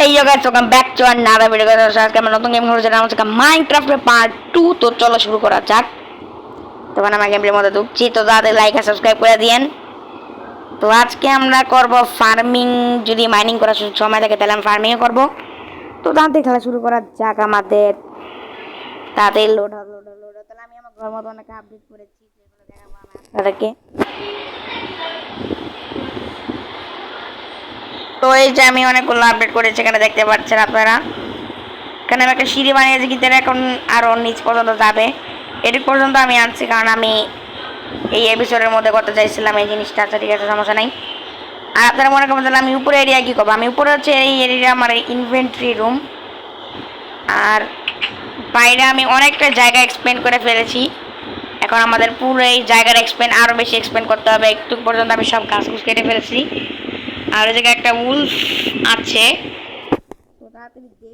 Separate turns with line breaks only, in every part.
এই guys welcome back to another video. আজকে আমরা নতুন গেম খেলছি, যেটা হচ্ছে মাইনক্রাফটের পার্ট 2। তো চলো শুরু করা যাক। তখন আমরা গেমের মধ্যে ঢুকছি, তো তাদের লাইক আর সাবস্ক্রাইব করে দিয়েন। তো আজকে আমরা করব ফার্মিং। যদি মাইনিং করার সময় থাকে তাহলে আমরা ফার্মিং করব। তো তাদের খেলা শুরু করা যাক আমাদের। তাদের লোড তাহলে আমি আমার ঘর মতো অনেক আপডেট করেছি, যেগুলো দেখাবো আমি আপনাদেরকে। তো এই যে আমি অনেকগুলো আপডেট করেছি, এখানে দেখতে পাচ্ছেন আপনারা। এখানে আমি একটা সিঁড়ি বানিয়েছি, কিন্তু এখন আরও নিচ পর্যন্ত যাবে। এটুক পর্যন্ত আমি আনছি, কারণ আমি এই এপিসোডের মধ্যে করতে চাইছিলাম এই জিনিসটা। আচ্ছা ঠিক আছে, সমস্যা নাই। আর আপনারা মনে করবেন তাহলে আমি উপরে এরিয়া কী করবো? আমি উপরে হচ্ছে এই এরিয়া আমার ইনভেন্টরি রুম। আর বাইরে আমি অনেকটা জায়গা এক্সপ্লেন করে ফেলেছি। এখন আমাদের পুরো এই জায়গার এক্সপ্লেন আরও বেশি এক্সপ্লেন করতে হবে। একটু পর্যন্ত আমি সব গাছ গুছ কেটে ফেলেছি। আর ওই জায়গায় একটা উলফ আছে, তো তাড়াতাড়ি দেখি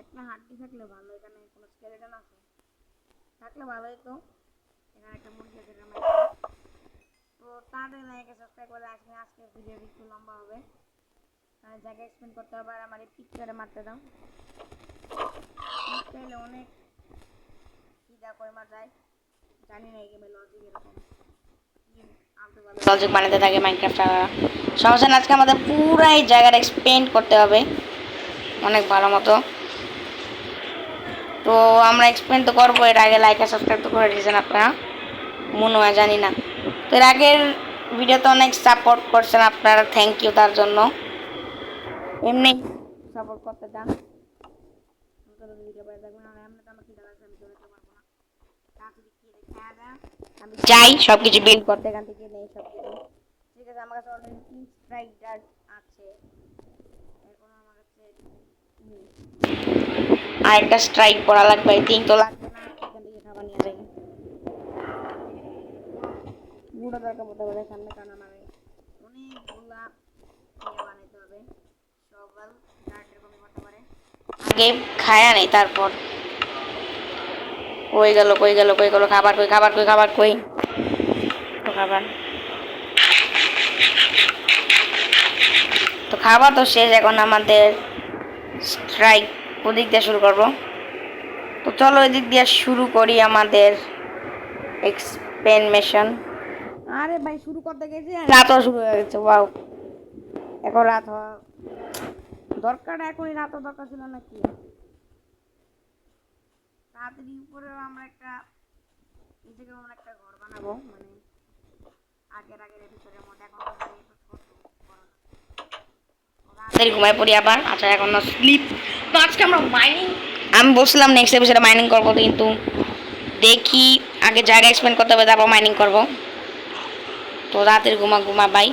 একটা হাড্ডি থাকলে ভালো। এখানে কোনো স্কেলেটন আছে থাকলে ভালোই। তো এখানে একটা মুরগি আছে। তো তাদের লাইক সাবস্ক্রাইব করে আসলে আজকে ভিডিও একটু লম্বা হবে, তাহলে জায়গা এক্সপ্লেন করতে হবে। আর আমার এই পিকচারে মারতে দাও। পিকচারে অনেক কী দা কইমা যায় জানি না। এই গেমে লজিক এরকম লজিক বানাতে থাকে মাইনক্রাফট। সমস্যা না, আজকে আমাদের পুরো এই জায়গাটা এক্সপ্লেন করতে হবে অনেক ভালো মতো। তো আমরা এক্সপ্লেন তো করবো, এর আগে লাইক আর সাবস্ক্রাইব তো করে দিয়েছেন আপনারা, মনে হয় জানি না। তো এর আগের ভিডিওতে অনেক সাপোর্ট করছেন আপনারা, থ্যাংক ইউ তার জন্য। এমনি সাপোর্ট করতে চান আমি চাই সব কিছু বিল্ড করতে। এখান থেকে নেই সব কিছু। ঠিক আছে, আমার কাছে অলরেডি 3 স্ট্রাইক ডার্ট আছে। এখন আমার কাছে আরেকটা স্ট্রাইক পড়া লাগবে। 3 তো লাগবে না, এখান থেকে খাবার নিয়ে যাই। গুঁড়ো দরকার পড়তে পারে সামনে, কারণ আমার অনেকগুলা ইয়ে বানাইতে হবে। সবাল ডার্টের কমে করতে পারে, আগে খায়া নেই তারপর। কই গেল কই গেল কই গেল? খাবার কই খাবার কই খাবার কই? তো খাবার তো খাবার তো শেষ। এখন আমাদের স্ট্রাইক ওদিক দিয়ে শুরু করব। তো চলো ওই দিক দিয়ে শুরু করি আমাদের এক্সপেনমেশন। আরে ভাই শুরু করতে গেছি রাতও শুরু হয়ে গেছে। ওয়াও, এখন রাত হওয়া দরকার। এখনই রাত দরকার ছিল নাকি? তাড়াতাড়ি উপরে আমরা একটা এই জায়গায় আমরা একটা ঘর বানাবো, মানে আগের এপিসোডের মধ্যে। এখন তাড়াতাড়ি ঘুমাই পড়ি আবার। আচ্ছা এখন না স্লিপ। তো আজকে আমরা মাইনিং, আমি বলছিলাম নেক্সট এপিসোডে মাইনিং করবো, কিন্তু দেখি আগে জায়গা এক্সপ্লেন করতে হবে, তারপর মাইনিং করবো। তো রাতের ঘুমা ভাই।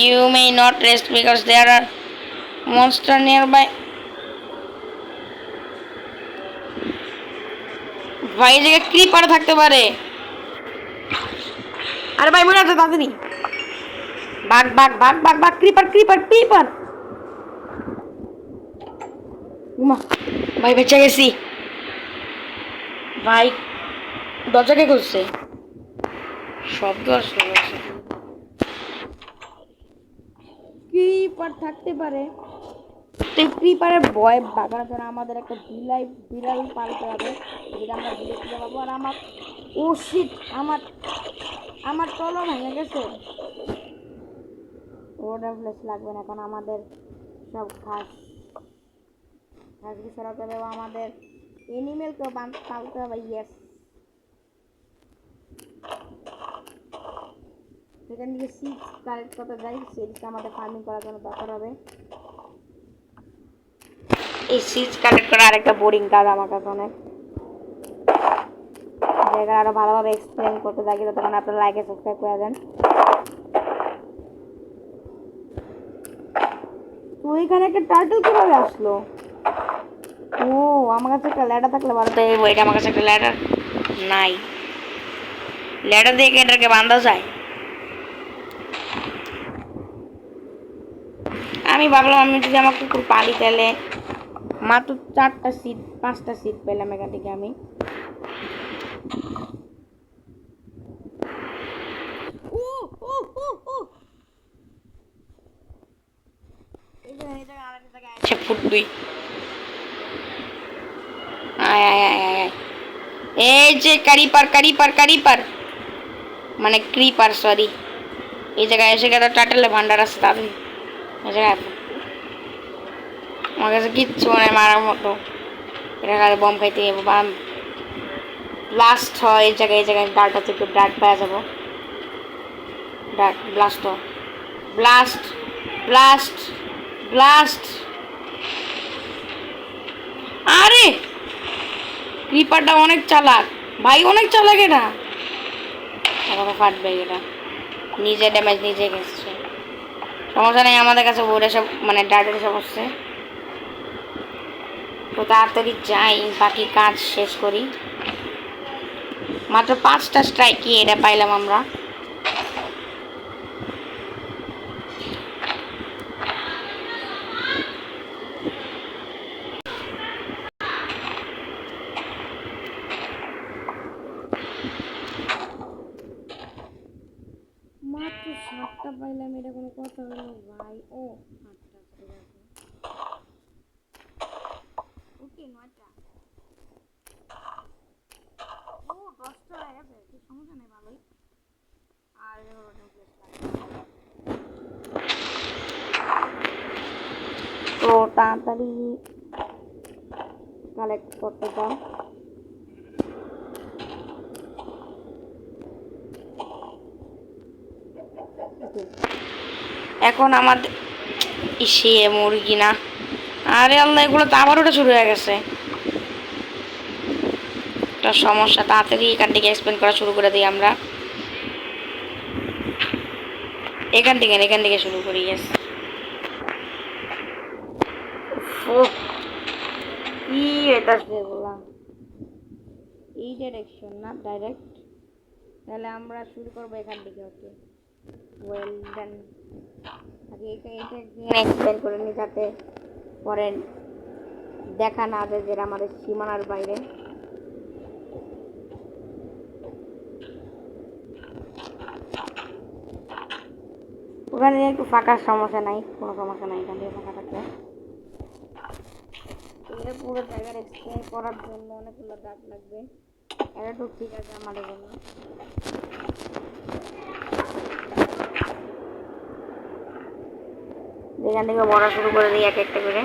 You may not rest because there are monster nearby. ভাই এই জায়গায় ক্রিপার থাকতে পারে। আরে ভাই মনে আছে তাড়াতাড়ি বাঘ বাঘ বাঘ বাঘ বাঘ ক্রিপার ক্রিপার ক্রিপার। ভাই বেঁচে গেছি ভাই। দরজা কে খুলছে? শব্দ আসছে। ক্রিপার থাকতে পারে। তো ক্রিপারের ভয় ভাগানোর জন্য আমাদের একটা বিড়াল পালতে হবে, যেটা আমরা বিলেতে পাবো। আর আমার ও শিট, আমার আমার তলও ভেঙে গেছে। ওটা ফ্লেশ লাগবে না, এখন আমাদের সব ঘাস সরাতে হবে। আমাদের এনিমেলকেও পালতে হবে। ইয়েস, সেখান থেকে সিডস কালেক্ট করতে যাই। সিডসটা আমাদের ফার্মিং করার জন্য দরকার হবে। এই সিডস কালেক্ট করা আরেকটা বোরিং কাজ আমার কাছে অনেক। জায়গা আরো ভালোভাবে এক্সপ্লেন করতে থাকি, তখন আপনারা লাইক সাবস্ক্রাইব করে দেন। তো এখানে একটা টার্টল কিভাবে আসলো? ও, আমার কাছে একটা ল্যাডার থাকলে ভালো। তো এটা আমার কাছে একটা ল্যাডার নাই। ল্যাডার দিয়ে এটাকে বাঁধা যায়? আমি ভাবলাম আমি যদি আমার কুকুর পালি তাহলে মাত্র 4টা সিট 5টা সিট পেলাম এখান থেকে আমি। ও ও ও ও ফুট 2। আয় আয় আয় আয় আয়। এই যে কারিপার মানে ক্রিপার, সরি। এই জায়গায় এসে গেলে টাটেলে ভান্ডার আছে তাদের এই জায়গায়। আমার কাছে কিচ্ছু মানে মারার মতো, এটা খালি বম খাইতে বাম ব্লাস্ট হয় এই জায়গায় ডার্ট আছে, একটু ডার্ট পাওয়া যাবো। ডার্ট ব্লাস্ট হয়, ব্লাস্ট ব্লাস্ট ব্লাস্ট। আরে ক্রিপারটা অনেক চালাক ভাই, অনেক চালাক এটা। এখন ফাটবে এটা, নিজে ড্যামেজ নিজে গেছে। সমস্যা নেই, আমাদের কাছে ওরে সব মানে ডার্টের সব হচ্ছে। তো তাড়াতাড়ি যাই, বাকি কাজ শেষ করি। মাত্র 5টা স্ট্রাইকই এটা পাইলাম আমরা। মাত্র 7টা পাইলাম, এটা কোনো কথা হলো ভাই? ও 8টা, ঠিক আছে। ওকে 9টা, ও 10টা হয়ে গেছে, ঠিক সমস্যা নেই, ভালোই। আর তো তাড়াতাড়ি কালেক্ট করতে দাও। এখন আমাদের ইসে মুরগি না, আরে আল্লাহ, এগুলো তো আবার ওটা শুরু হয়ে গেছে। একটা সমস্যা, তাড়াতাড়ি এখান থেকে এক্সপ্লেন করা শুরু করে দিই আমরা। এখান থেকে শুরু করি। ইয়েস, কি এটা বললাম, এই ডাইরেকশন না ডাইরেক্ট, তাহলে আমরা শুরু করবো এখান থেকে। ওকে, ওয়েল ডান। আগে এটা এক্সপ্লেন করে নি, যাতে পরে দেখা না যায় যে আমাদের সীমানার বাইরে। ওখানে একটু ফাঁকার সমস্যা নাই, কোনো সমস্যা নাই, এখান থেকে ফাঁকা থাকলে। পুরো জায়গার এক্সপ্লেন করার জন্য অনেকগুলো দাগ লাগবে, এটা তো ঠিক আছে আমাদের জন্য। এখান থেকে বড়া শুরু করে দিই এক একটা করে।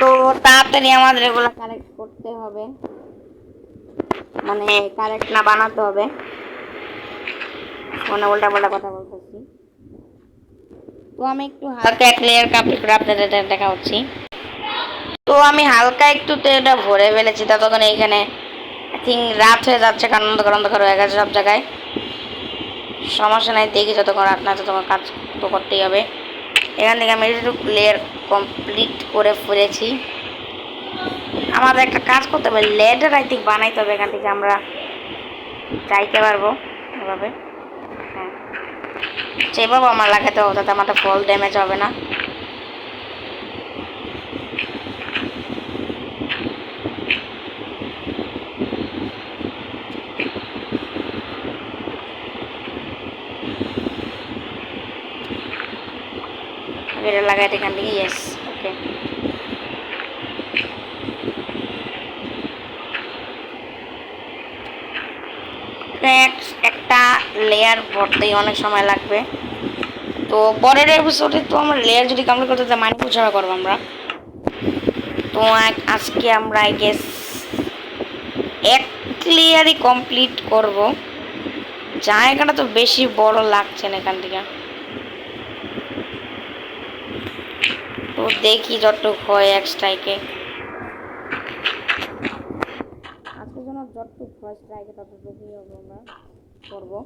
তো তাড়াতাড়ি আমাদের এগুলো কালেক্ট করতে হবে, মানে কালেক্ট না বানাতে হবে, মানে উল্টা পাল্টা কথা বলতেছি। তো আমি একটু হালকা এক লেয়ার কমপ্লিট করে আপনাদের দেখা হচ্ছি। তো আমি হালকা একটু তেলটা ভরে ফেলেছি, ততক্ষণ এইখানে আই থিঙ্ক রাত হয়ে যাচ্ছে, কারণ অন্ধকার হয়ে গেছে সব জায়গায়। সমস্যা নাই, দেখি যতক্ষণ রাত না ততক্ষণ কাজ তো করতেই হবে। এখান থেকে আমি একটু লেয়ার কমপ্লিট করে ফেলেছি। আমাদের একটা কাজ করতে হবে, লেডার আই থিঙ্ক বানাইতে হবে, এখান থেকে আমরা চাইতে পারবো এভাবে। হ্যাঁ, সেভাবে আমার লাগাতে হবে, তাতে আমাদের ফল ড্যামেজ হবে না। এটা লাগাইতে এখান থেকে, ইয়েস, ওকে। একটা লেয়ার ভরতেই অনেক সময় লাগবে। তো পরের এপিসোডে তো আমরা লেয়ার যদি কমপ্লিট করতে চাই, মাইন পুষারা করবো আমরা। তো আজকে আমরা আই গেস এক লেয়ারই কমপ্লিট করব। জায়গাটা তো বেশি বড় লাগছে না এখান থেকে, তো দেখি যতটুকু হয় এক স্ট্রাইকে। আজকের জন্য আমার যতটুকু ফার্স্ট রাখে ততটুকুই আমরা করবো।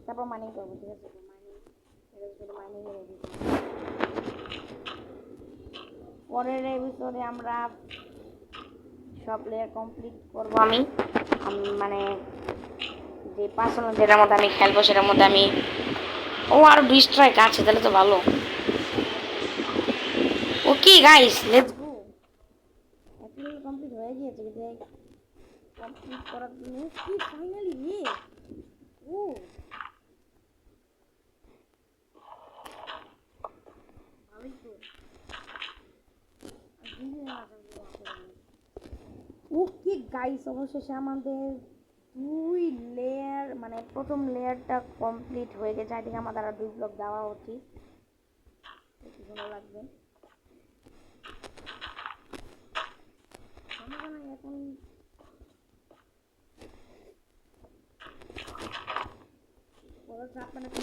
তারপর মাইনিং করবো, ঠিক আছে? মাইনিং পরের এপিসোডে আমরা সব লেয়ার কমপ্লিট করবো। আমি মানে যে পার্সোনাল যেটার মধ্যে আমি খেলবো সেটার মধ্যে আমি আর 20 ট্রাইক আছে, তাহলে তো ভালো। Okay guys, let's go. Actually complete হয়ে গিয়েছে, কিন্তু কমপ্লিট করার জন্য কি ফাইনালি ও ওকে গাইস, অবশেষে আমাদের 2 লেয়ার মানে প্রথম লেয়ারটা কমপ্লিট হয়ে গেছে। আই থিঙ্ক আমাদের আর 2 ব্লক দেওয়া উচিত, ভালো লাগবে।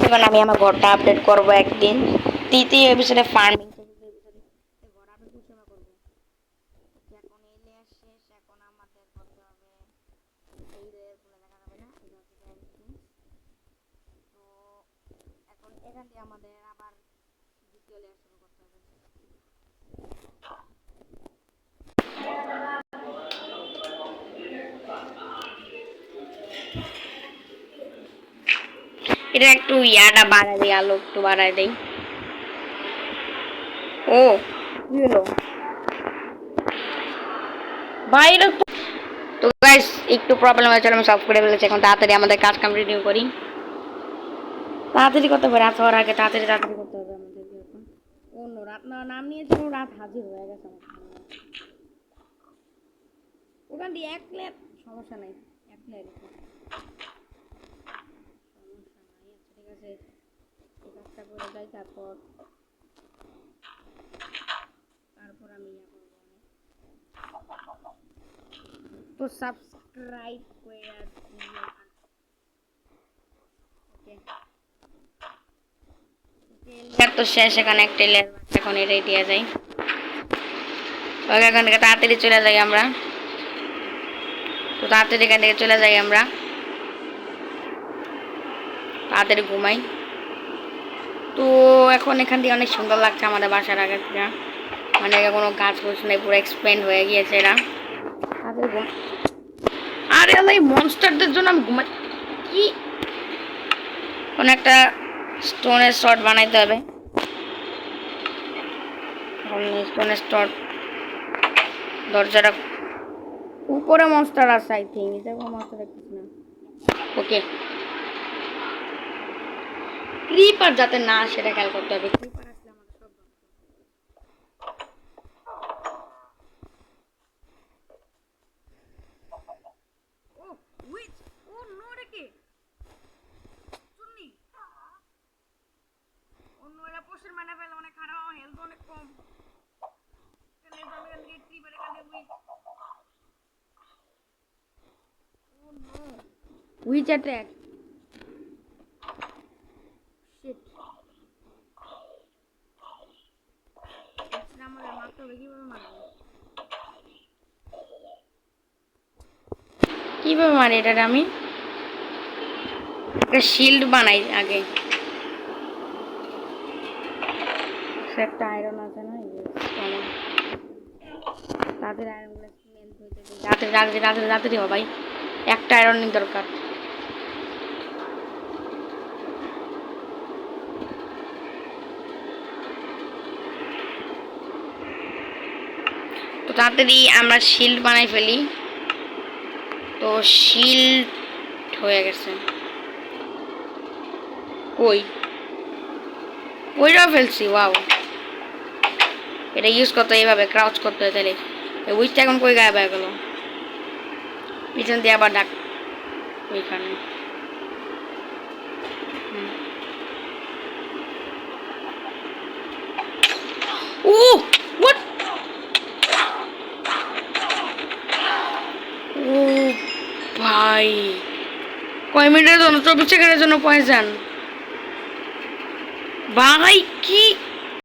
এখন আমি আমার ঘরটা আপডেট করবো একদিন। তৃতীয় এপিসোডে ফার্মিং ঘর আপডেট করবো। এখন এই লেয়ার শেষ, এখন আমাদের করতে হবে এই লেয়ারগুলো দেখা যাবে না, তো এখন এখান দিয়ে আমাদের আবার দ্বিতীয় লেয়ার শুরু করতে হবে। এটা একটু ইয়াটা বাড়াই দিই, আলো একটু বাড়াই দিই। ও কি হলো বাইরে? তো গাইস একটু প্রবলেম হয়েছিল, আমি সলভ করে ফেলেছি। এখন তাড়াতাড়ি আমাদের কাজ কন্টিনিউ করি। তাড়াতাড়ি করতে হবে, রাত হওয়ার আগে তাড়াতাড়ি করতে হবে আমাদেরকে। এখন অন্য রাত নাম নিয়েছিল, রাত হাজির হয়ে গেছে ওখান দিয়ে 1 লেয়ার সমস্যা নাই, 1 লেয়ার ঠিক আছে। কাজটা করে যাই, তারপর আমি তো সাবস্ক্রাইব করে দিও। ওকে তো শেষ, এখানে একটা লেয়ার এখন এটাই দিয়ে যাই। ওকে এখান থেকে তাড়াতাড়ি চলে যাই আমরা, তো তাড়াতাড়ি এখান থেকে চলে যাই আমরা, তাড়াতাড়ি ঘুমাই। তো এখন এখান দিয়ে অনেক সুন্দর লাগছে আমাদের বাসার আগে থেকে, মানে কোনো গাছ গোছ নেই, পুরো এক্সপ্লেন্ড হয়ে গিয়েছে এরা। আরে এই মনস্টারদের জন্য আমি ঘুমাই। কি কোন একটা স্টোনের শট বানাইতে হবে। স্টোনের শট, দরজাটা উপরে মনস্টার আছে আই থিঙ্ক, এটা কোনো মনস্টার দেখতেছি না। ওকে ক্রিপার যাতে না সেটা খেয়াল করতে হবে। ক্রিপার আসলে আমাদের সব ও উইচ ও নো রেকে শুননি অন্য এরা পোষের মানে ফেলে অনেক খারাপ, হেলথ অনেক কম। এখানে আমি এখান থেকে ক্রিপার, এখানে witch oh no witch attack shit. আমাদের মারতে হবে, কিভাবে মারি এটা? আমি একটা শিল্ড বানাই আগে। একটা আয়রন আছে না, তাদের আয়রনগুলো তাড়াতাড়ি ভাই, একটা আয়রন দরকার। তো তাড়াতাড়ি আমরা শিল্ড বানাই ফেলি। তো শিল্ড হয়ে গেছে, ওইটাও ফেলছি। ওয়াও, এটা ইউজ করতে এইভাবে ক্রাউচ করতে হয়, তাহলে উইচটা এখন কই গায়েব হয়ে গেল? পিছন দিয়ে আবার ডাক ওইখানে। ও হোয়াট, ও ভাই কয় মিনিটের জন্য? 24 সেকেন্ডের জন্য পয়জন ভাই। কি